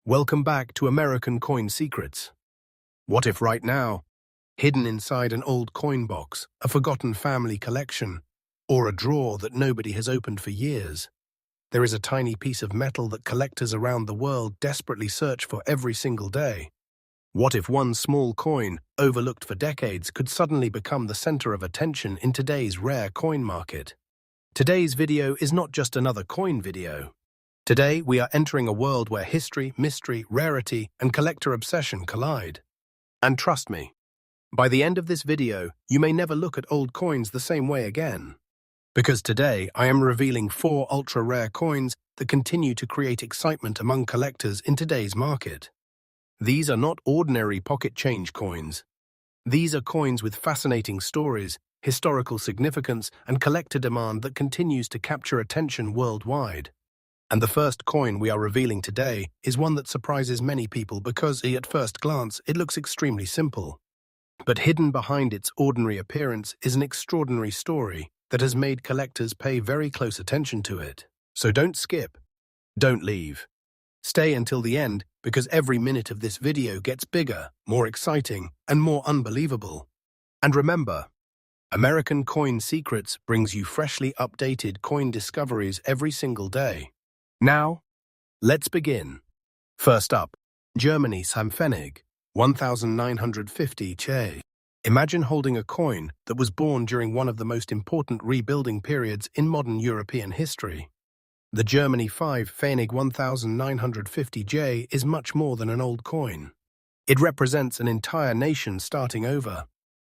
Welcome back to American Coin Secrets. What if right now, hidden inside an old coin box, a forgotten family collection, or a drawer that nobody has opened for years, there is a tiny piece of metal that collectors around the world desperately search for every single day? What if one small coin, overlooked for decades, could suddenly become the center of attention in today's rare coin market? Today's video is not just another coin video. Today, we are entering a world where history, mystery, rarity, and collector obsession collide. And trust me, by the end of this video, you may never look at old coins the same way again. Because today, I am revealing 4 ultra-rare coins that continue to create excitement among collectors in today's market. These are not ordinary pocket change coins. These are coins with fascinating stories, historical significance, and collector demand that continues to capture attention worldwide. And the first coin we are revealing today is one that surprises many people because, at first glance, it looks extremely simple. But hidden behind its ordinary appearance is an extraordinary story that has made collectors pay very close attention to it. So don't skip. Don't leave. Stay until the end because every minute of this video gets bigger, more exciting, and more unbelievable. And remember, American Coin Secrets brings you freshly updated coin discoveries every single day. Now, let's begin. First up, Germany Bicentennial 1950 Che. Imagine holding a coin that was born during one of the most important rebuilding periods in modern European history. The Germany Bicentennial 1950 J is much more than an old coin. It represents an entire nation starting over.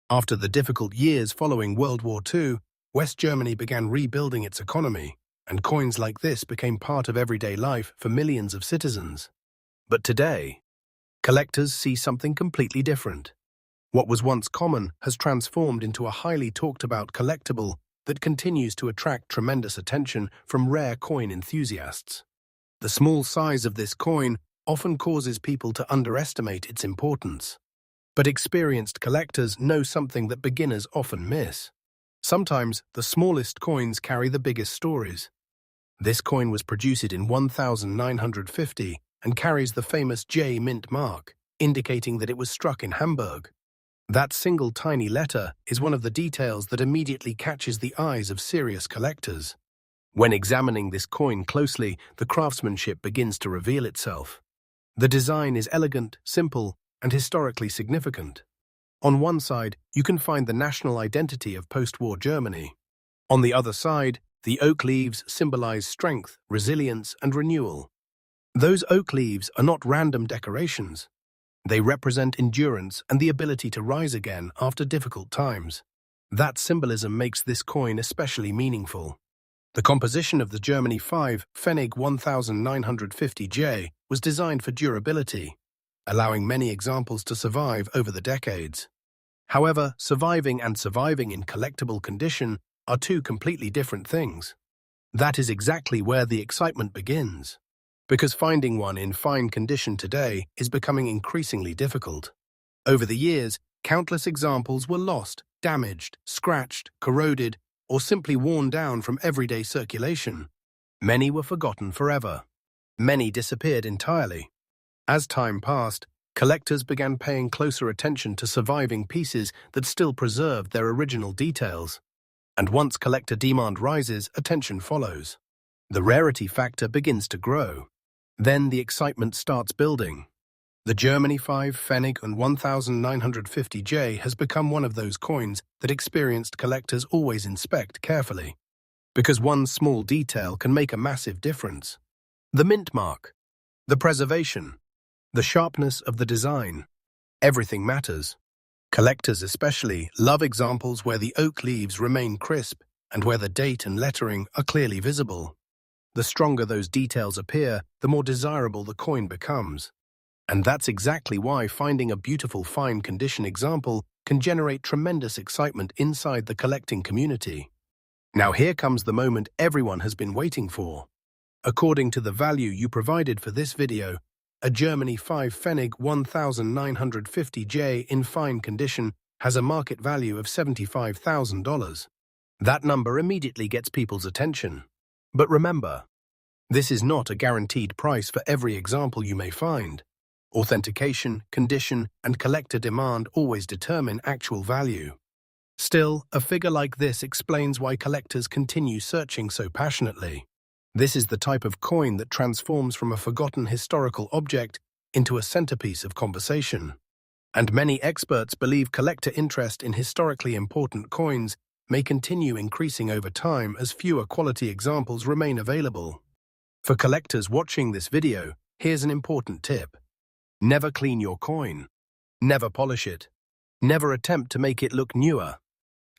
After the difficult years following World War II, West Germany began rebuilding its economy, and coins like this became part of everyday life for millions of citizens. But today, collectors see something completely different. What was once common has transformed into a highly talked-about collectible that continues to attract tremendous attention from rare coin enthusiasts. The small size of this coin often causes people to underestimate its importance. But experienced collectors know something that beginners often miss. Sometimes the smallest coins carry the biggest stories. This coin was produced in 1950 and carries the famous J mint mark, indicating that it was struck in Hamburg. That single tiny letter is one of the details that immediately catches the eyes of serious collectors. When examining this coin closely, the craftsmanship begins to reveal itself. The design is elegant, simple, and historically significant. On one side, you can find the national identity of post-war Germany. On the other side, the oak leaves symbolize strength, resilience, and renewal. Those oak leaves are not random decorations. They represent endurance and the ability to rise again after difficult times. That symbolism makes this coin especially meaningful. The composition of the Germany Bicentennial 1950 J was designed for durability, allowing many examples to survive over the decades. However, surviving and surviving in collectible condition are two completely different things. That is exactly where the excitement begins. Because finding one in fine condition today is becoming increasingly difficult. Over the years, countless examples were lost, damaged, scratched, corroded, or simply worn down from everyday circulation. Many were forgotten forever. Many disappeared entirely. As time passed, collectors began paying closer attention to surviving pieces that still preserved their original details. And once collector demand rises, attention follows. The rarity factor begins to grow. Then the excitement starts building. The Germany Bicentennial 1950 J has become one of those coins that experienced collectors always inspect carefully. Because one small detail can make a massive difference. The mint mark, the preservation, the sharpness of the design. Everything matters. Collectors especially love examples where the oak leaves remain crisp and where the date and lettering are clearly visible. The stronger those details appear, the more desirable the coin becomes. And that's exactly why finding a beautiful fine condition example can generate tremendous excitement inside the collecting community. Now here comes the moment everyone has been waiting for. According to the value you provided for this video, a Germany Bicentennial 1950 J in fine condition has a market value of $75,000. That number immediately gets people's attention. But remember, This is not a guaranteed price for every example you may find. Authentication, condition, and collector demand always determine actual value. Still, a figure like this explains why collectors continue searching so passionately. This is the type of coin that transforms from a forgotten historical object into a centerpiece of conversation. And many experts believe collector interest in historically important coins may continue increasing over time as fewer quality examples remain available. For collectors watching this video, here's an important tip. Never clean your coin. Never polish it. Never attempt to make it look newer.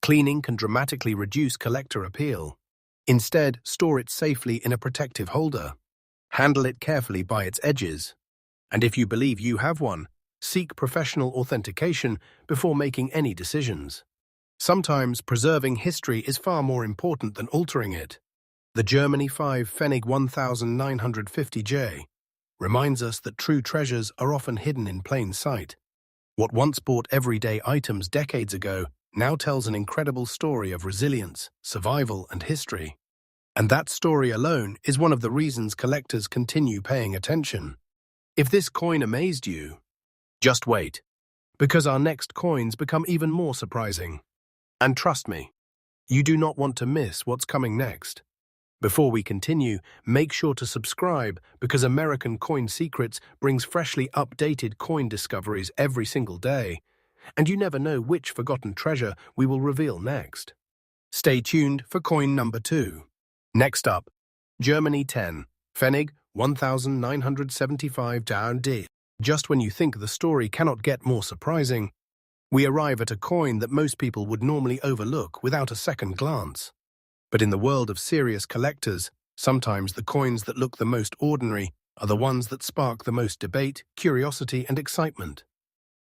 Cleaning can dramatically reduce collector appeal. Instead, store it safely in a protective holder. Handle it carefully by its edges. And if you believe you have one, seek professional authentication before making any decisions. Sometimes preserving history is far more important than altering it. The Germany 5 Pfennig 1950J reminds us that true treasures are often hidden in plain sight. What once bought everyday items decades ago now tells an incredible story of resilience, survival, and history. And that story alone is one of the reasons collectors continue paying attention. If this coin amazed you, just wait, because our next coins become even more surprising. And trust me, you do not want to miss what's coming next. Before we continue, make sure to subscribe because American Coin Secrets brings freshly updated coin discoveries every single day, and you never know which forgotten treasure we will reveal next. Stay tuned for coin number 2. Next up, Germany 10, Pfennig 1975D. Just when you think the story cannot get more surprising, we arrive at a coin that most people would normally overlook without a second glance. But in the world of serious collectors, sometimes the coins that look the most ordinary are the ones that spark the most debate, curiosity, and excitement.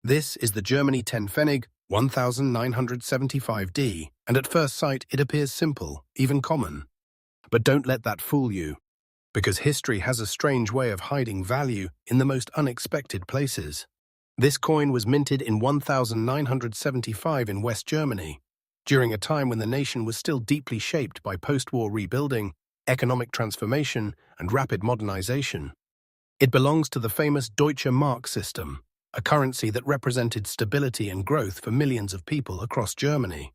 This is the Germany 10 Pfennig 1975D, and at first sight it appears simple, even common. But don't let that fool you, because history has a strange way of hiding value in the most unexpected places. This coin was minted in 1975 in West Germany, during a time when the nation was still deeply shaped by post-war rebuilding, economic transformation, and rapid modernization. It belongs to the famous Deutsche Mark system, a currency that represented stability and growth for millions of people across Germany.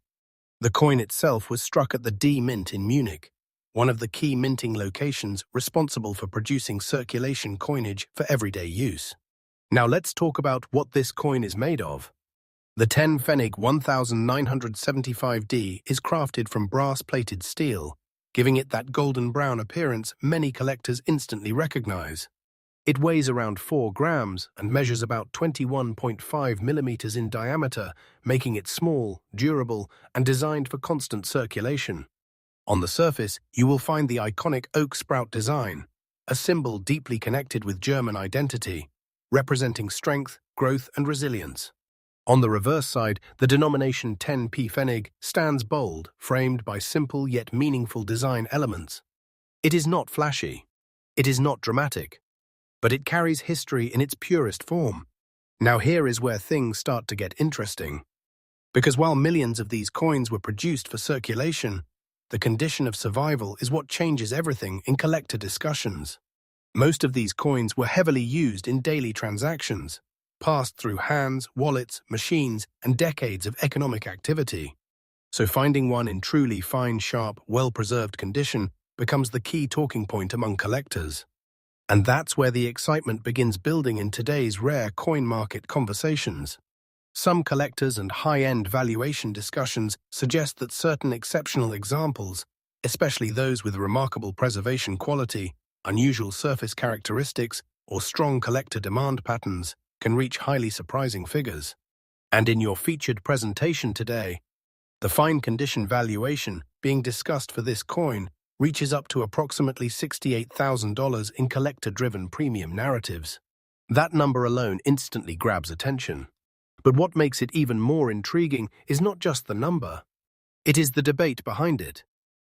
The coin itself was struck at the D Mint in Munich, one of the key minting locations responsible for producing circulation coinage for everyday use. Now let's talk about what this coin is made of. The 10 Pfennig 1975D is crafted from brass-plated steel, giving it that golden brown appearance many collectors instantly recognize. It weighs around 4 grams and measures about 21.5 millimeters in diameter, making it small, durable, and designed for constant circulation. On the surface, you will find the iconic oak sprout design, a symbol deeply connected with German identity, representing strength, growth, and resilience. On the reverse side, the denomination 10p Pfennig stands bold, framed by simple yet meaningful design elements. It is not flashy. It is not dramatic. But it carries history in its purest form. Now here is where things start to get interesting. Because while millions of these coins were produced for circulation, the condition of survival is what changes everything in collector discussions. Most of these coins were heavily used in daily transactions, passed through hands, wallets, machines, and decades of economic activity. So finding one in truly fine, sharp, well-preserved condition becomes the key talking point among collectors. And that's where the excitement begins building in today's rare coin market conversations. Some collectors and high-end valuation discussions suggest that certain exceptional examples, especially those with remarkable preservation quality, unusual surface characteristics, or strong collector demand patterns, can reach highly surprising figures. And in your featured presentation today, the fine condition valuation being discussed for this coin reaches up to approximately $68,000 in collector-driven premium narratives. That number alone instantly grabs attention. But what makes it even more intriguing is not just the number. It is the debate behind it.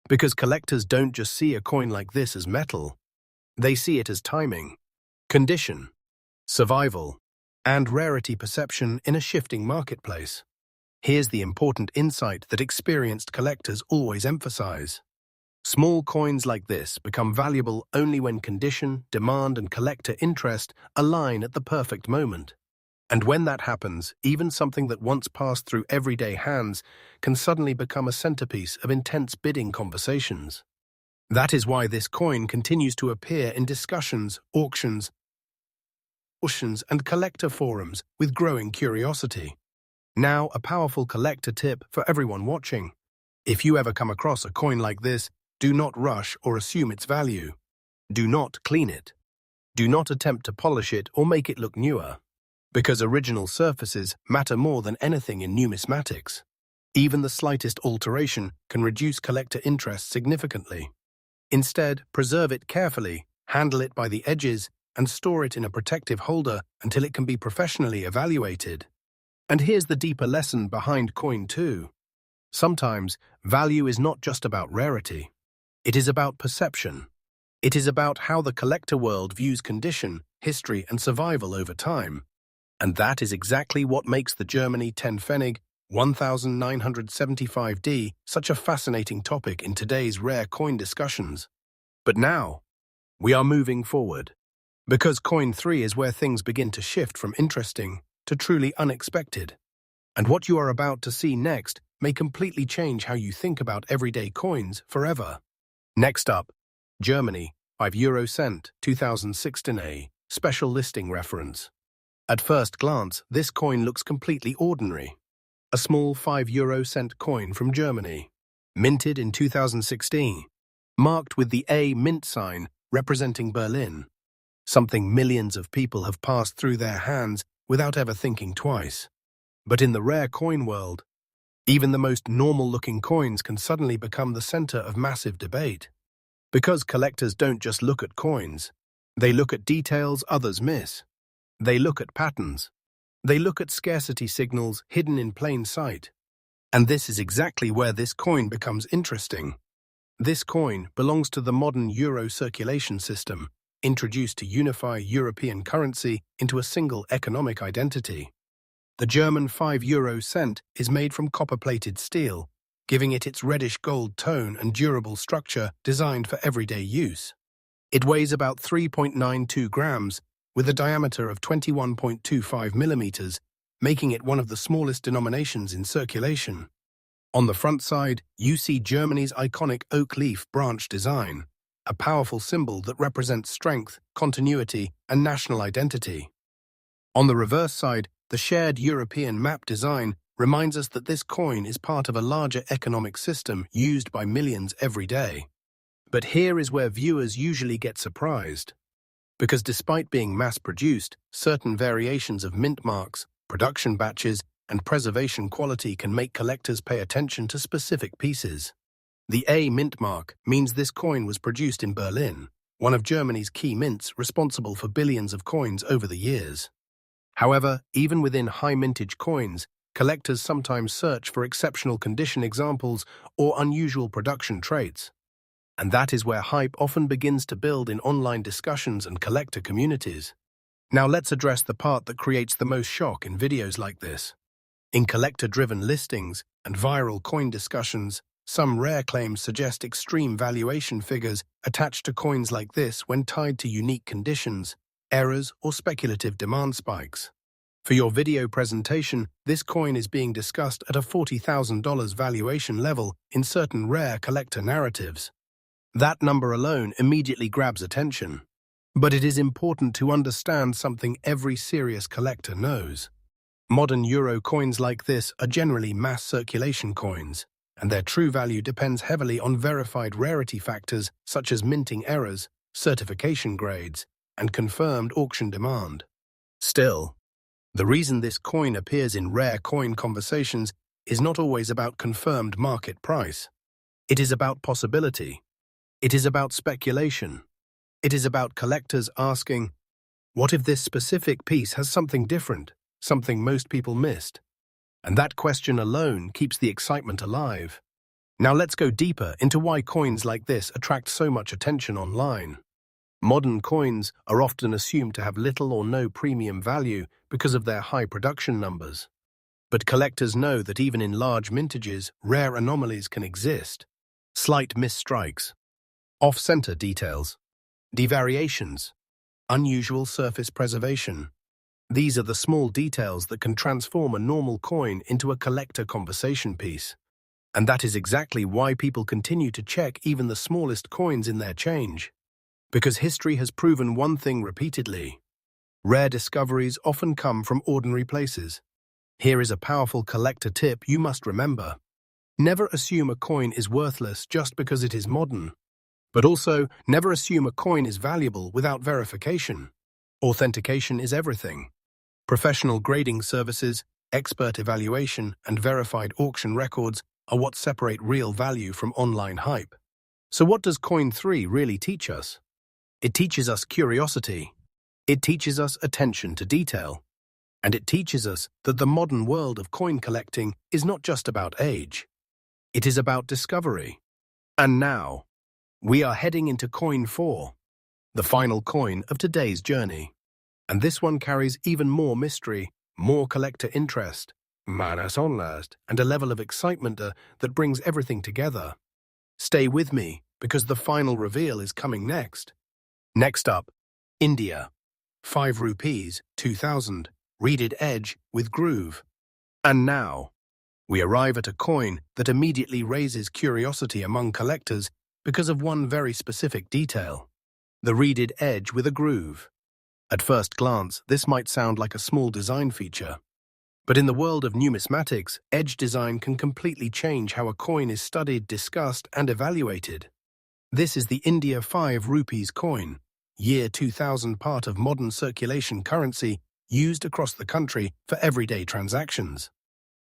Because collectors don't just see a coin like this as metal. They see it as timing, condition, survival, and rarity perception in a shifting marketplace. Here's the important insight that experienced collectors always emphasize. Small coins like this become valuable only when condition, demand, and collector interest align at the perfect moment. And when that happens, even something that once passed through everyday hands can suddenly become a centerpiece of intense bidding conversations. That is why this coin continues to appear in discussions, auctions, and collector forums with growing curiosity. Now, a powerful collector tip for everyone watching. If you ever come across a coin like this, do not rush or assume its value. Do not clean it. Do not attempt to polish it or make it look newer, because original surfaces matter more than anything in numismatics. Even the slightest alteration can reduce collector interest significantly. Instead, preserve it carefully, handle it by the edges, and store it in a protective holder until it can be professionally evaluated. And here's the deeper lesson behind coin 2. Sometimes, value is not just about rarity. It is about perception. It is about how the collector world views condition, history, and survival over time. And that is exactly what makes the Germany 10 Pfennig 1975D such a fascinating topic in today's rare coin discussions. But now, we are moving forward. Because coin 3 is where things begin to shift from interesting to truly unexpected. And what you are about to see next may completely change how you think about everyday coins forever. Next up, Germany, 5 euro cent, 2016A, special listing reference. At first glance, this coin looks completely ordinary. A small 5 euro cent coin from Germany, minted in 2016, marked with the A mint sign representing Berlin. Something millions of people have passed through their hands without ever thinking twice. But in the rare coin world, even the most normal-looking coins can suddenly become the center of massive debate. Because collectors don't just look at coins, they look at details others miss. They look at patterns. They look at scarcity signals hidden in plain sight. And this is exactly where this coin becomes interesting. This coin belongs to the modern euro circulation system, introduced to unify European currency into a single economic identity. The German 5 euro cent is made from copper-plated steel, giving it its reddish gold tone and durable structure designed for everyday use. It weighs about 3.92 grams, with a diameter of 21.25 millimeters, making it one of the smallest denominations in circulation. On the front side, you see Germany's iconic oak leaf branch design, a powerful symbol that represents strength, continuity, and national identity. On the reverse side, the shared European map design reminds us that this coin is part of a larger economic system used by millions every day. But here is where viewers usually get surprised. Because despite being mass-produced, certain variations of mint marks, production batches, and preservation quality can make collectors pay attention to specific pieces. The A mint mark means this coin was produced in Berlin, one of Germany's key mints responsible for billions of coins over the years. However, even within high-mintage coins, collectors sometimes search for exceptional condition examples or unusual production traits. And that is where hype often begins to build in online discussions and collector communities. Now let's address the part that creates the most shock in videos like this. In collector-driven listings and viral coin discussions, some rare claims suggest extreme valuation figures attached to coins like this when tied to unique conditions, errors, or speculative demand spikes. For your video presentation, this coin is being discussed at a $40,000 valuation level in certain rare collector narratives. That number alone immediately grabs attention. But it is important to understand something every serious collector knows. Modern euro coins like this are generally mass circulation coins, and their true value depends heavily on verified rarity factors such as minting errors, certification grades, and confirmed auction demand. Still, the reason this coin appears in rare coin conversations is not always about confirmed market price. It is about possibility. It is about speculation. It is about collectors asking, what if this specific piece has something different, something most people missed? And that question alone keeps the excitement alive. Now let's go deeper into why coins like this attract so much attention online. Modern coins are often assumed to have little or no premium value because of their high production numbers. But collectors know that even in large mintages, rare anomalies can exist. Slight misstrikes, Off-center details, devariations, unusual surface preservation. These are the small details that can transform a normal coin into a collector conversation piece. And that is exactly why people continue to check even the smallest coins in their change. Because history has proven one thing repeatedly. Rare discoveries often come from ordinary places. Here is a powerful collector tip you must remember. Never assume a coin is worthless just because it is modern. But also, never assume a coin is valuable without verification. Authentication is everything. Professional grading services, expert evaluation, and verified auction records are what separate real value from online hype. So what does Coin 3 really teach us? It teaches us curiosity. It teaches us attention to detail. And it teaches us that the modern world of coin collecting is not just about age. It is about discovery. And now, we are heading into Coin 4, the final coin of today's journey. And this one carries even more mystery, more collector interest, and a level of excitement that brings everything together. Stay with me, because the final reveal is coming next. Next up, India. 5 rupees, 2000, reeded edge with groove. And now, we arrive at a coin that immediately raises curiosity among collectors because of one very specific detail: the reeded edge with a groove. At first glance, this might sound like a small design feature. But in the world of numismatics, edge design can completely change how a coin is studied, discussed, and evaluated. This is the India 5 rupees coin, year 2000, part of modern circulation currency used across the country for everyday transactions.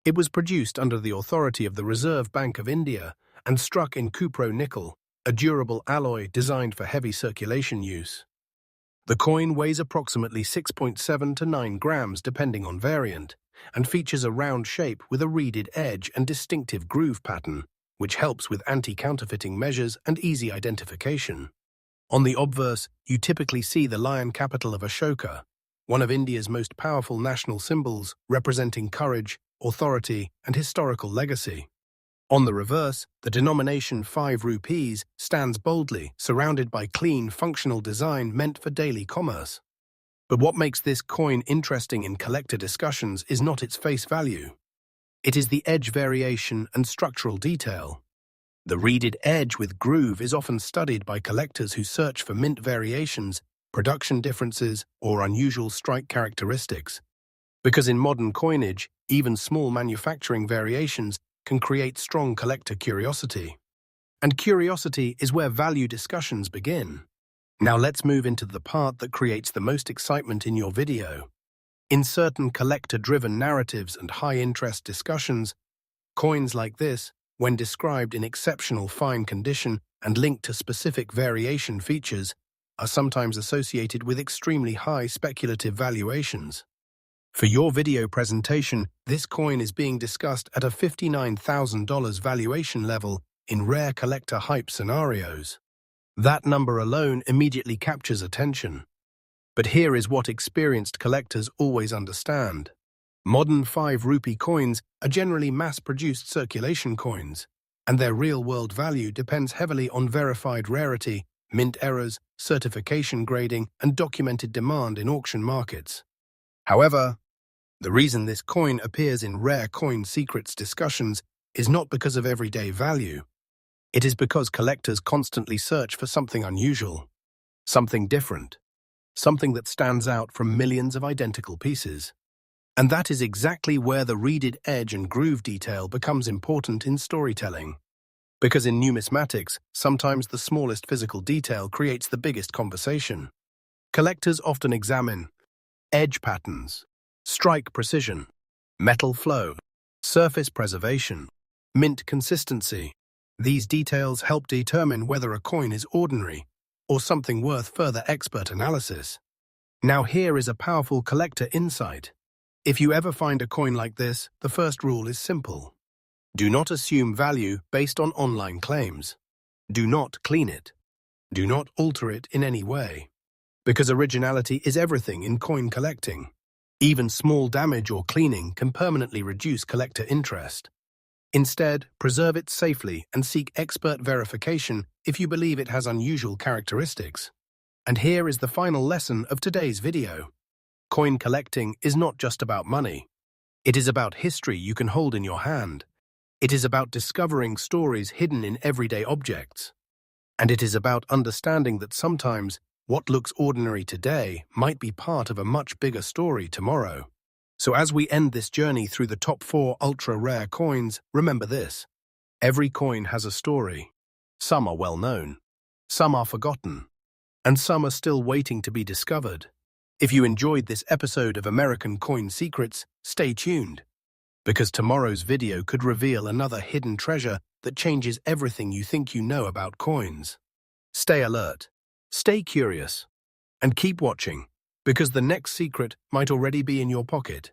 It was produced under the authority of the Reserve Bank of India and struck in cupro-nickel, a durable alloy designed for heavy circulation use. The coin weighs approximately 6.7 to 9 grams depending on variant, and features a round shape with a reeded edge and distinctive groove pattern, which helps with anti-counterfeiting measures and easy identification. On the obverse, you typically see the lion capital of Ashoka, one of India's most powerful national symbols representing courage, authority, and historical legacy. On the reverse, the denomination 5 rupees stands boldly, surrounded by clean, functional design meant for daily commerce. But what makes this coin interesting in collector discussions is not its face value. It is the edge variation and structural detail. The reeded edge with groove is often studied by collectors who search for mint variations, production differences, or unusual strike characteristics. Because in modern coinage, even small manufacturing variations can create strong collector curiosity. And curiosity is where value discussions begin. Now let's move into the part that creates the most excitement in your video. In certain collector-driven narratives and high-interest discussions, coins like this, when described in exceptional fine condition and linked to specific variation features, are sometimes associated with extremely high speculative valuations. For your video presentation, this coin is being discussed at a $59,000 valuation level in rare collector hype scenarios. That number alone immediately captures attention. But here is what experienced collectors always understand. Modern 5 rupee coins are generally mass-produced circulation coins, and their real-world value depends heavily on verified rarity, mint errors, certification grading, and documented demand in auction markets. However, the reason this coin appears in rare coin secrets discussions is not because of everyday value. It is because collectors constantly search for something unusual, something different, something that stands out from millions of identical pieces. And that is exactly where the reeded edge and groove detail becomes important in storytelling. Because in numismatics, sometimes the smallest physical detail creates the biggest conversation. Collectors often examine edge patterns, strike precision, metal flow, surface preservation, mint consistency. These details help determine whether a coin is ordinary or something worth further expert analysis. Now here is a powerful collector insight. If you ever find a coin like this, the first rule is simple. Do not assume value based on online claims. Do not clean it. Do not alter it in any way. Because originality is everything in coin collecting. Even small damage or cleaning can permanently reduce collector interest. Instead, preserve it safely and seek expert verification if you believe it has unusual characteristics. And here is the final lesson of today's video. Coin collecting is not just about money. It is about history you can hold in your hand. It is about discovering stories hidden in everyday objects. And it is about understanding that sometimes what looks ordinary today might be part of a much bigger story tomorrow. So as we end this journey through the top 4 ultra-rare coins, remember this. Every coin has a story. Some are well known, some are forgotten, and some are still waiting to be discovered. If you enjoyed this episode of American Coin Secrets, stay tuned, because tomorrow's video could reveal another hidden treasure that changes everything you think you know about coins. Stay alert, stay curious, and keep watching, because the next secret might already be in your pocket.